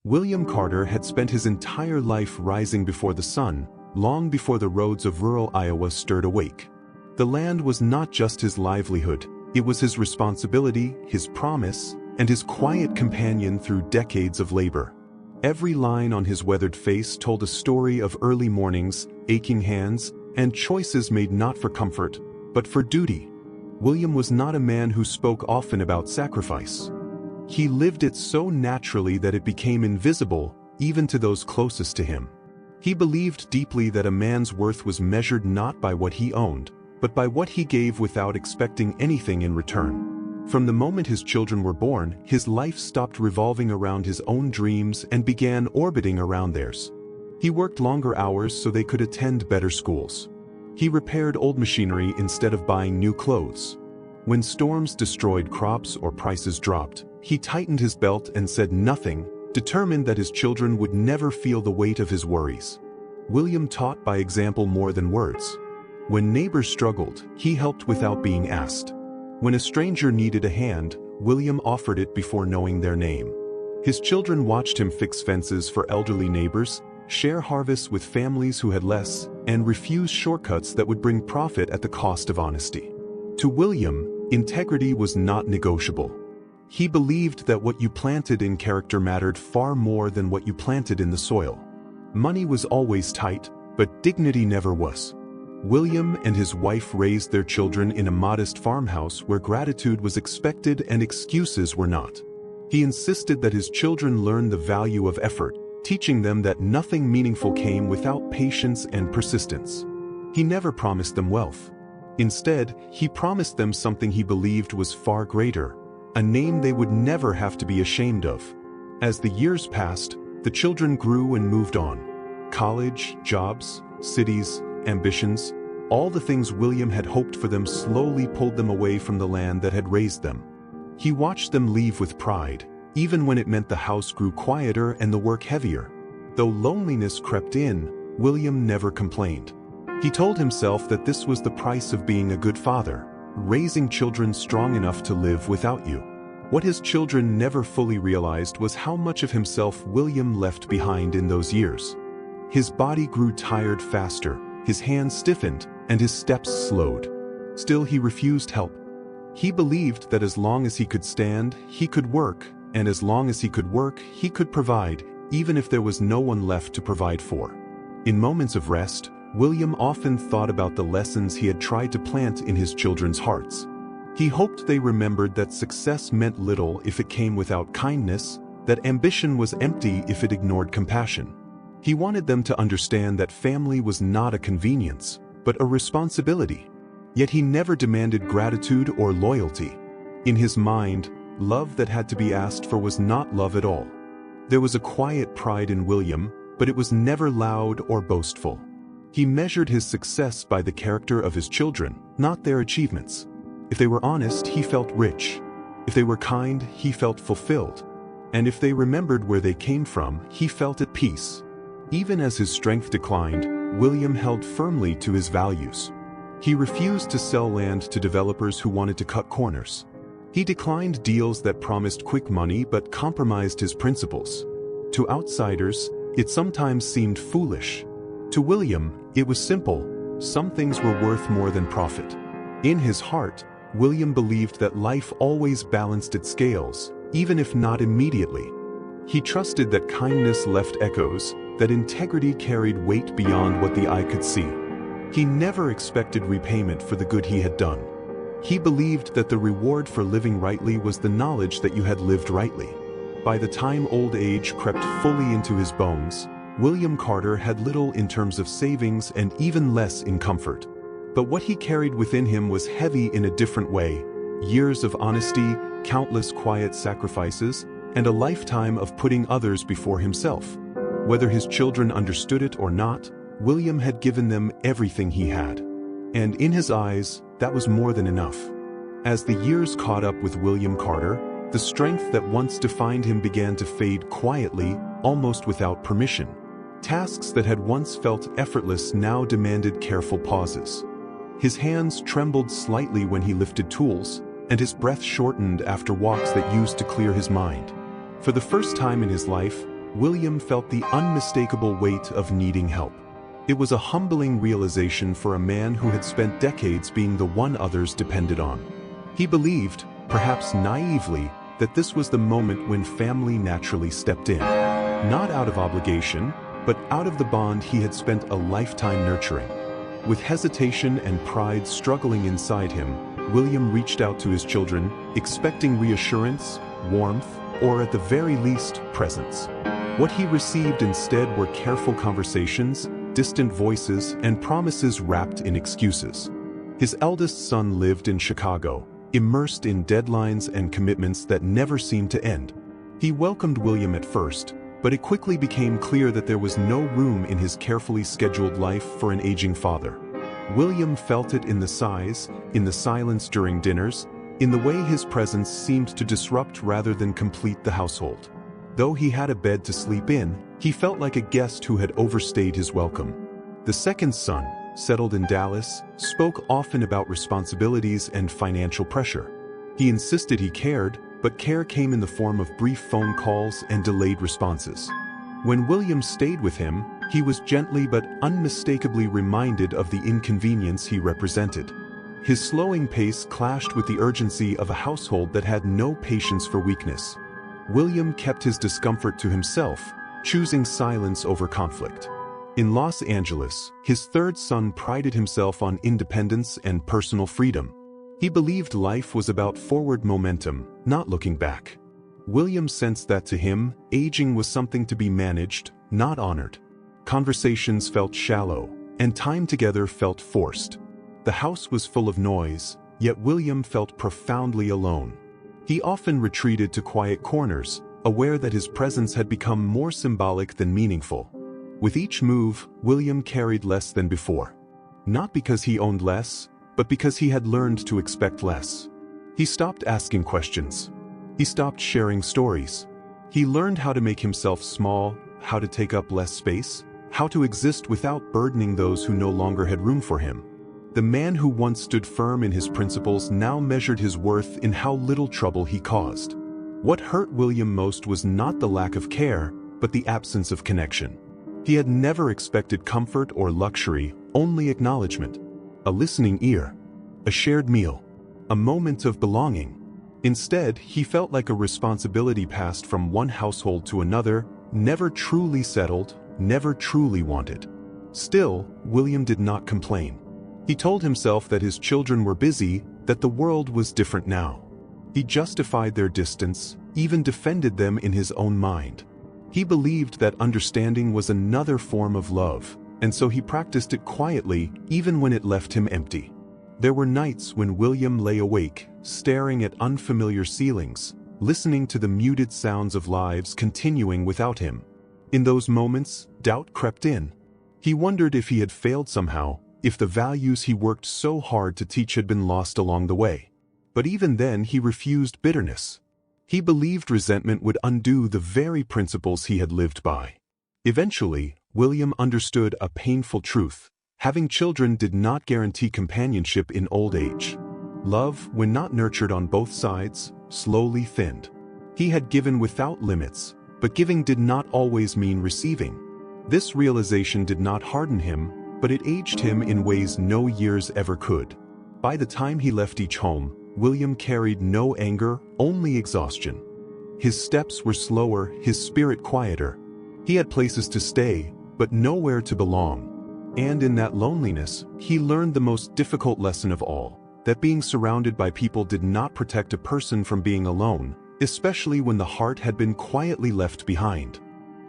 William Carter had spent his entire life rising before the sun, long before the roads of rural Iowa stirred awake. The land was not just his livelihood, it was his responsibility, his promise, and his quiet companion through decades of labor. Every line on his weathered face told a story of early mornings, aching hands, and choices made not for comfort, but for duty. William was not a man who spoke often about sacrifice. He lived it so naturally that it became invisible, even to those closest to him. He believed deeply that a man's worth was measured not by what he owned, but by what he gave without expecting anything in return. From the moment his children were born, his life stopped revolving around his own dreams and began orbiting around theirs. He worked longer hours so they could attend better schools. He repaired old machinery instead of buying new clothes. When storms destroyed crops or prices dropped, he tightened his belt and said nothing, determined that his children would never feel the weight of his worries. William taught by example more than words. When neighbors struggled, he helped without being asked. When a stranger needed a hand, William offered it before knowing their name. His children watched him fix fences for elderly neighbors, share harvests with families who had less, and refuse shortcuts that would bring profit at the cost of honesty. To William, integrity was not negotiable. He believed that what you planted in character mattered far more than what you planted in the soil. Money was always tight, but dignity never was. William and his wife raised their children in a modest farmhouse where gratitude was expected and excuses were not. He insisted that his children learn the value of effort, teaching them that nothing meaningful came without patience and persistence. He never promised them wealth. Instead, he promised them something he believed was far greater, a name they would never have to be ashamed of. As the years passed, the children grew and moved on. College, jobs, cities, ambitions, all the things William had hoped for them slowly pulled them away from the land that had raised them. He watched them leave with pride, even when it meant the house grew quieter and the work heavier. Though loneliness crept in, William never complained. He told himself that this was the price of being a good father, raising children strong enough to live without you. What his children never fully realized was how much of himself William left behind in those years. His body grew tired faster, his hands stiffened, and his steps slowed. Still, he refused help. He believed that as long as he could stand, he could work, and as long as he could work, he could provide, even if there was no one left to provide for. In moments of rest, William often thought about the lessons he had tried to plant in his children's hearts. He hoped they remembered that success meant little if it came without kindness, that ambition was empty if it ignored compassion. He wanted them to understand that family was not a convenience, but a responsibility. Yet he never demanded gratitude or loyalty. In his mind, love that had to be asked for was not love at all. There was a quiet pride in William, but it was never loud or boastful. He measured his success by the character of his children, not their achievements. If they were honest, he felt rich. If they were kind, he felt fulfilled. And if they remembered where they came from, he felt at peace. Even as his strength declined, William held firmly to his values. He refused to sell land to developers who wanted to cut corners. He declined deals that promised quick money but compromised his principles. To outsiders, it sometimes seemed foolish. To William, it was simple. Some things were worth more than profit. In his heart, William believed that life always balanced its scales, even if not immediately. He trusted that kindness left echoes, that integrity carried weight beyond what the eye could see. He never expected repayment for the good he had done. He believed that the reward for living rightly was the knowledge that you had lived rightly. By the time old age crept fully into his bones, William Carter had little in terms of savings and even less in comfort. But what he carried within him was heavy in a different way: years of honesty, countless quiet sacrifices, and a lifetime of putting others before himself. Whether his children understood it or not, William had given them everything he had. And in his eyes, that was more than enough. As the years caught up with William Carter, the strength that once defined him began to fade quietly, almost without permission. Tasks that had once felt effortless now demanded careful pauses. His hands trembled slightly when he lifted tools, and his breath shortened after walks that used to clear his mind. For the first time in his life, William felt the unmistakable weight of needing help. It was a humbling realization for a man who had spent decades being the one others depended on. He believed, perhaps naively, that this was the moment when family naturally stepped in. Not out of obligation, but out of the bond he had spent a lifetime nurturing. With hesitation and pride struggling inside him, William reached out to his children, expecting reassurance, warmth, or at the very least, presence. What he received instead were careful conversations, distant voices, and promises wrapped in excuses. His eldest son lived in Chicago, immersed in deadlines and commitments that never seemed to end. He welcomed William at first, but it quickly became clear that there was no room in his carefully scheduled life for an aging father. William felt it in the sighs, in the silence during dinners, in the way his presence seemed to disrupt rather than complete the household. Though he had a bed to sleep in, he felt like a guest who had overstayed his welcome. The second son, settled in Dallas, spoke often about responsibilities and financial pressure. He insisted he cared, but care came in the form of brief phone calls and delayed responses. When William stayed with him, he was gently but unmistakably reminded of the inconvenience he represented. His slowing pace clashed with the urgency of a household that had no patience for weakness. William kept his discomfort to himself, choosing silence over conflict. In Los Angeles, his third son prided himself on independence and personal freedom. He believed life was about forward momentum, not looking back. William sensed that to him, aging was something to be managed, not honored. Conversations felt shallow, and time together felt forced. The house was full of noise, yet William felt profoundly alone. He often retreated to quiet corners, aware that his presence had become more symbolic than meaningful. With each move, William carried less than before. Not because he owned less, but because he had learned to expect less. He stopped asking questions. He stopped sharing stories. He learned how to make himself small, how to take up less space, how to exist without burdening those who no longer had room for him. The man who once stood firm in his principles now measured his worth in how little trouble he caused. What hurt William most was not the lack of care, but the absence of connection. He had never expected comfort or luxury, only acknowledgement. A listening ear. A shared meal. A moment of belonging. Instead, he felt like a responsibility passed from one household to another, never truly settled, never truly wanted. Still, William did not complain. He told himself that his children were busy, that the world was different now. He justified their distance, even defended them in his own mind. He believed that understanding was another form of love, and so he practiced it quietly, even when it left him empty. There were nights when William lay awake, staring at unfamiliar ceilings, listening to the muted sounds of lives continuing without him. In those moments, doubt crept in. He wondered if he had failed somehow, if the values he worked so hard to teach had been lost along the way. But even then he refused bitterness. He believed resentment would undo the very principles he had lived by. Eventually, William understood a painful truth. Having children did not guarantee companionship in old age. Love, when not nurtured on both sides, slowly thinned. He had given without limits, but giving did not always mean receiving. This realization did not harden him, but it aged him in ways no years ever could. By the time he left each home, William carried no anger, only exhaustion. His steps were slower, his spirit quieter. He had places to stay, but nowhere to belong. And in that loneliness, he learned the most difficult lesson of all, that being surrounded by people did not protect a person from being alone, especially when the heart had been quietly left behind.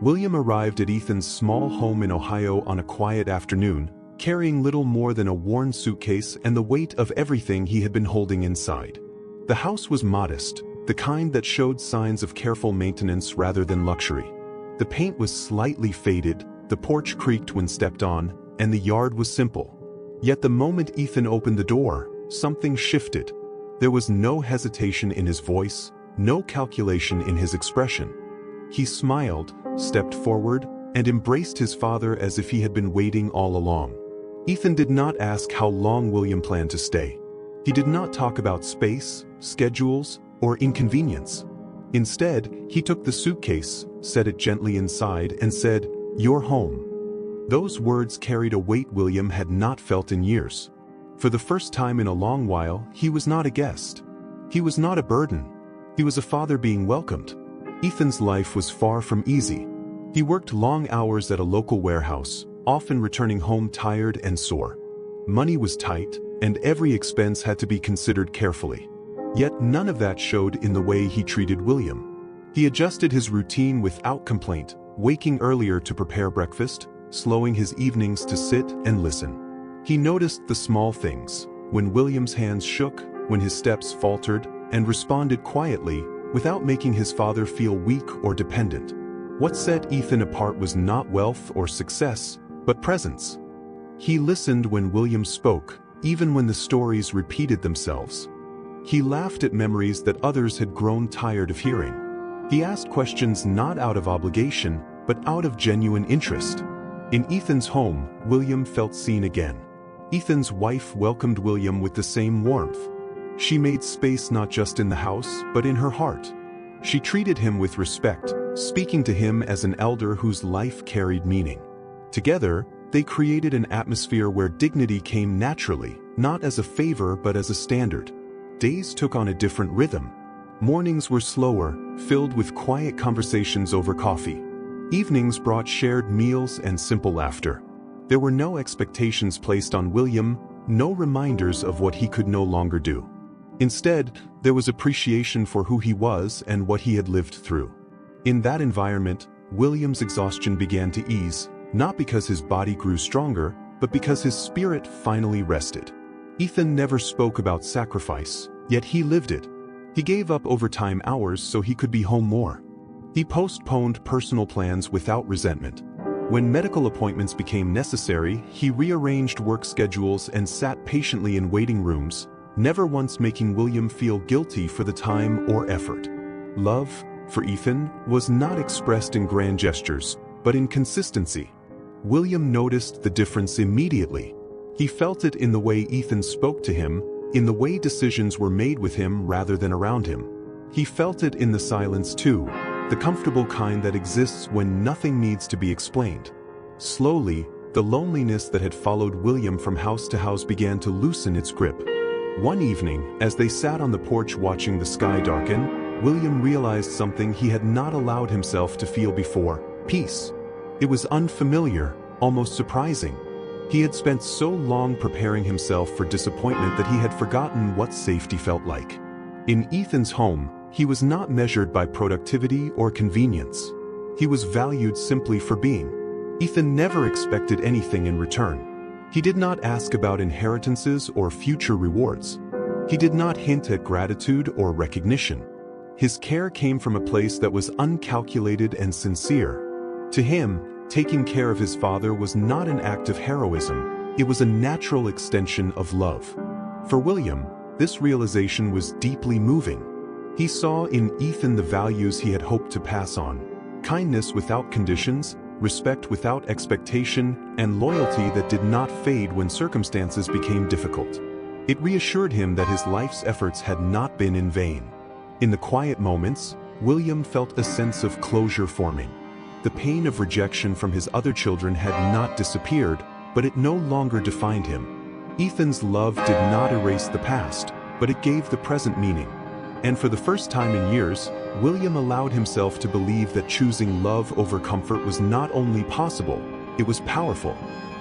William arrived at Ethan's small home in Ohio on a quiet afternoon, carrying little more than a worn suitcase and the weight of everything he had been holding inside. The house was modest, the kind that showed signs of careful maintenance rather than luxury. The paint was slightly faded, the porch creaked when stepped on, and the yard was simple. Yet the moment Ethan opened the door, something shifted. There was no hesitation in his voice, no calculation in his expression. He smiled, stepped forward, and embraced his father as if he had been waiting all along. Ethan did not ask how long William planned to stay. He did not talk about space, schedules, or inconvenience. Instead, he took the suitcase, set it gently inside, and said, "You're home." Those words carried a weight William had not felt in years. For the first time in a long while, he was not a guest. He was not a burden. He was a father being welcomed. Ethan's life was far from easy. He worked long hours at a local warehouse, often returning home tired and sore. Money was tight, and every expense had to be considered carefully. Yet none of that showed in the way he treated William. He adjusted his routine without complaint, waking earlier to prepare breakfast, slowing his evenings to sit and listen. He noticed the small things, when William's hands shook, when his steps faltered, and responded quietly, without making his father feel weak or dependent. What set Ethan apart was not wealth or success, but presence. He listened when William spoke, even when the stories repeated themselves. He laughed at memories that others had grown tired of hearing. He asked questions not out of obligation, but out of genuine interest. In Ethan's home, William felt seen again. Ethan's wife welcomed William with the same warmth. She made space not just in the house, but in her heart. She treated him with respect, speaking to him as an elder whose life carried meaning. Together, they created an atmosphere where dignity came naturally, not as a favor but as a standard. Days took on a different rhythm. Mornings were slower, filled with quiet conversations over coffee. Evenings brought shared meals and simple laughter. There were no expectations placed on William, no reminders of what he could no longer do. Instead, there was appreciation for who he was and what he had lived through. In that environment, William's exhaustion began to ease, not because his body grew stronger, but because his spirit finally rested. Ethan never spoke about sacrifice, yet he lived it. He gave up overtime hours so he could be home more. He postponed personal plans without resentment. When medical appointments became necessary, he rearranged work schedules and sat patiently in waiting rooms, never once making William feel guilty for the time or effort. Love, for Ethan, was not expressed in grand gestures, but in consistency. William noticed the difference immediately. He felt it in the way Ethan spoke to him, in the way decisions were made with him rather than around him. He felt it in the silence too, the comfortable kind that exists when nothing needs to be explained. Slowly, the loneliness that had followed William from house to house began to loosen its grip. One evening, as they sat on the porch watching the sky darken, William realized something he had not allowed himself to feel before: peace. It was unfamiliar, almost surprising. He had spent so long preparing himself for disappointment that he had forgotten what safety felt like. In Ethan's home, he was not measured by productivity or convenience. He was valued simply for being. Ethan never expected anything in return. He did not ask about inheritances or future rewards. He did not hint at gratitude or recognition. His care came from a place that was uncalculated and sincere. To him, taking care of his father was not an act of heroism, it was a natural extension of love. For William, this realization was deeply moving. He saw in Ethan the values he had hoped to pass on: kindness without conditions, respect without expectation, and loyalty that did not fade when circumstances became difficult. It reassured him that his life's efforts had not been in vain. In the quiet moments, William felt a sense of closure forming. The pain of rejection from his other children had not disappeared, but it no longer defined him. Ethan's love did not erase the past, but it gave the present meaning. And for the first time in years, William allowed himself to believe that choosing love over comfort was not only possible, it was powerful.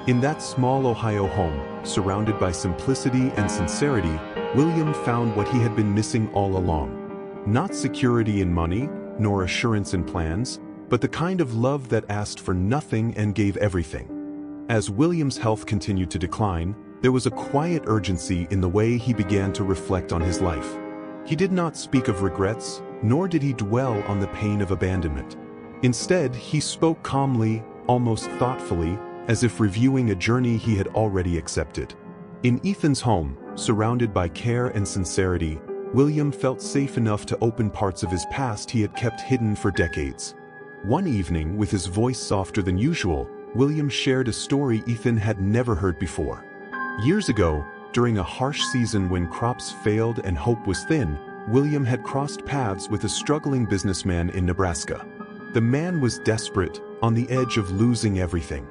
In that small Ohio home, surrounded by simplicity and sincerity, William found what he had been missing all along. Not security in money, nor assurance in plans, but the kind of love that asked for nothing and gave everything. As William's health continued to decline, there was a quiet urgency in the way he began to reflect on his life. He did not speak of regrets, nor did he dwell on the pain of abandonment. Instead, he spoke calmly, almost thoughtfully, as if reviewing a journey he had already accepted. In Ethan's home, surrounded by care and sincerity, William felt safe enough to open parts of his past he had kept hidden for decades. One evening, with his voice softer than usual, William shared a story Ethan had never heard before. Years ago, during a harsh season when crops failed and hope was thin, William had crossed paths with a struggling businessman in Nebraska. The man was desperate, on the edge of losing everything.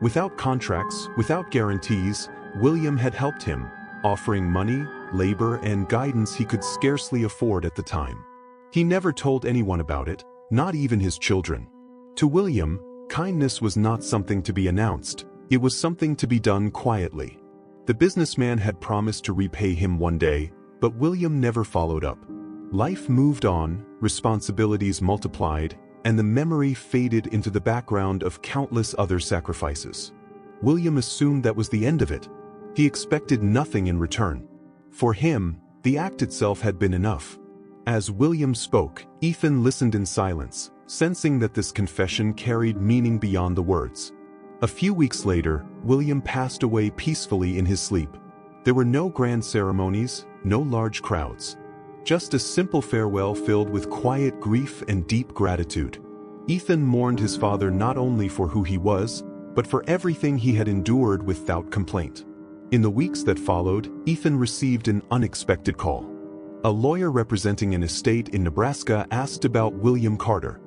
Without contracts, without guarantees, William had helped him, offering money, labor, and guidance he could scarcely afford at the time. He never told anyone about it, not even his children. To William, kindness was not something to be announced, it was something to be done quietly. The businessman had promised to repay him one day, but William never followed up. Life moved on, responsibilities multiplied, and the memory faded into the background of countless other sacrifices. William assumed that was the end of it. He expected nothing in return. For him, the act itself had been enough. As William spoke, Ethan listened in silence, sensing that this confession carried meaning beyond the words. A few weeks later, William passed away peacefully in his sleep. There were no grand ceremonies, no large crowds. Just a simple farewell filled with quiet grief and deep gratitude. Ethan mourned his father not only for who he was, but for everything he had endured without complaint. In the weeks that followed, Ethan received an unexpected call. A lawyer representing an estate in Nebraska asked about William Carter.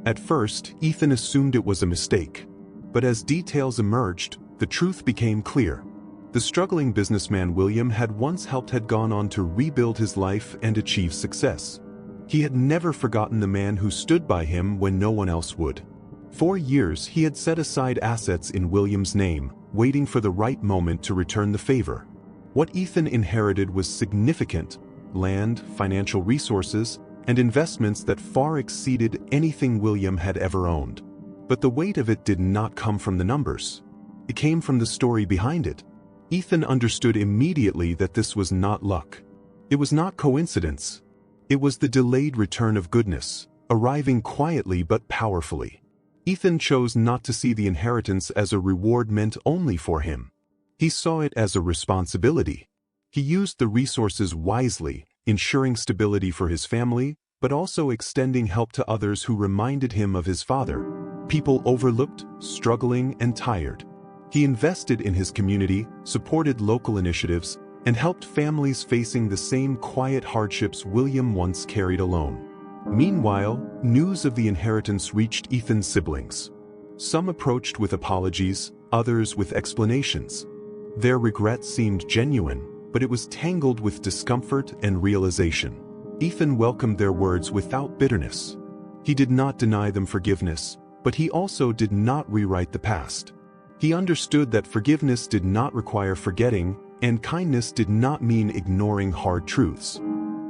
At first, Ethan assumed it was a mistake. But as details emerged, the truth became clear. The struggling businessman William had once helped had gone on to rebuild his life and achieve success. He had never forgotten the man who stood by him when no one else would. For years, he had set aside assets in William's name, waiting for the right moment to return the favor. What Ethan inherited was significant: land, financial resources, and investments that far exceeded anything William had ever owned. But the weight of it did not come from the numbers. It came from the story behind it. Ethan understood immediately that this was not luck. It was not coincidence. It was the delayed return of goodness, arriving quietly but powerfully. Ethan chose not to see the inheritance as a reward meant only for him. He saw it as a responsibility. He used the resources wisely, ensuring stability for his family, but also extending help to others who reminded him of his father, people overlooked, struggling, and tired. He invested in his community, supported local initiatives, and helped families facing the same quiet hardships William once carried alone. Meanwhile, news of the inheritance reached Ethan's siblings. Some approached with apologies, others with explanations. Their regret seemed genuine, but it was tangled with discomfort and realization. Ethan welcomed their words without bitterness. He did not deny them forgiveness, but he also did not rewrite the past. He understood that forgiveness did not require forgetting, and kindness did not mean ignoring hard truths.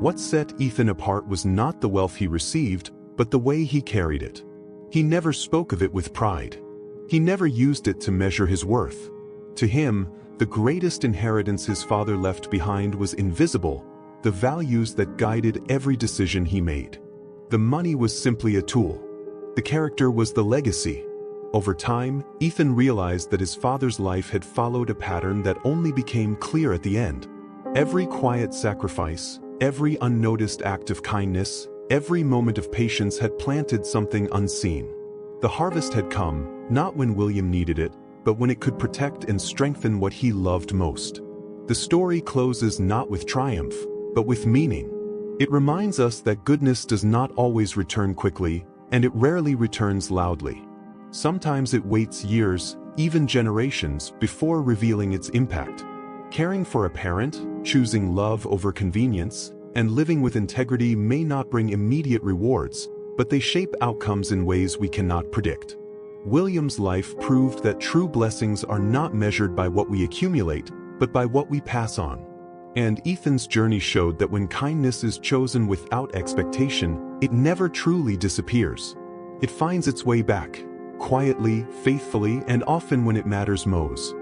What set Ethan apart was not the wealth he received, but the way he carried it. He never spoke of it with pride. He never used it to measure his worth. To him, the greatest inheritance his father left behind was invisible, the values that guided every decision he made. The money was simply a tool. The character was the legacy. Over time, Ethan realized that his father's life had followed a pattern that only became clear at the end. Every quiet sacrifice, every unnoticed act of kindness, every moment of patience had planted something unseen. The harvest had come, not when William needed it, but when it could protect and strengthen what he loved most. The story closes not with triumph, but with meaning. It reminds us that goodness does not always return quickly, and it rarely returns loudly. Sometimes it waits years, even generations, before revealing its impact. Caring for a parent, choosing love over convenience, and living with integrity may not bring immediate rewards, but they shape outcomes in ways we cannot predict. William's life proved that true blessings are not measured by what we accumulate, but by what we pass on. And Ethan's journey showed that when kindness is chosen without expectation, it never truly disappears. It finds its way back, quietly, faithfully, and often when it matters most.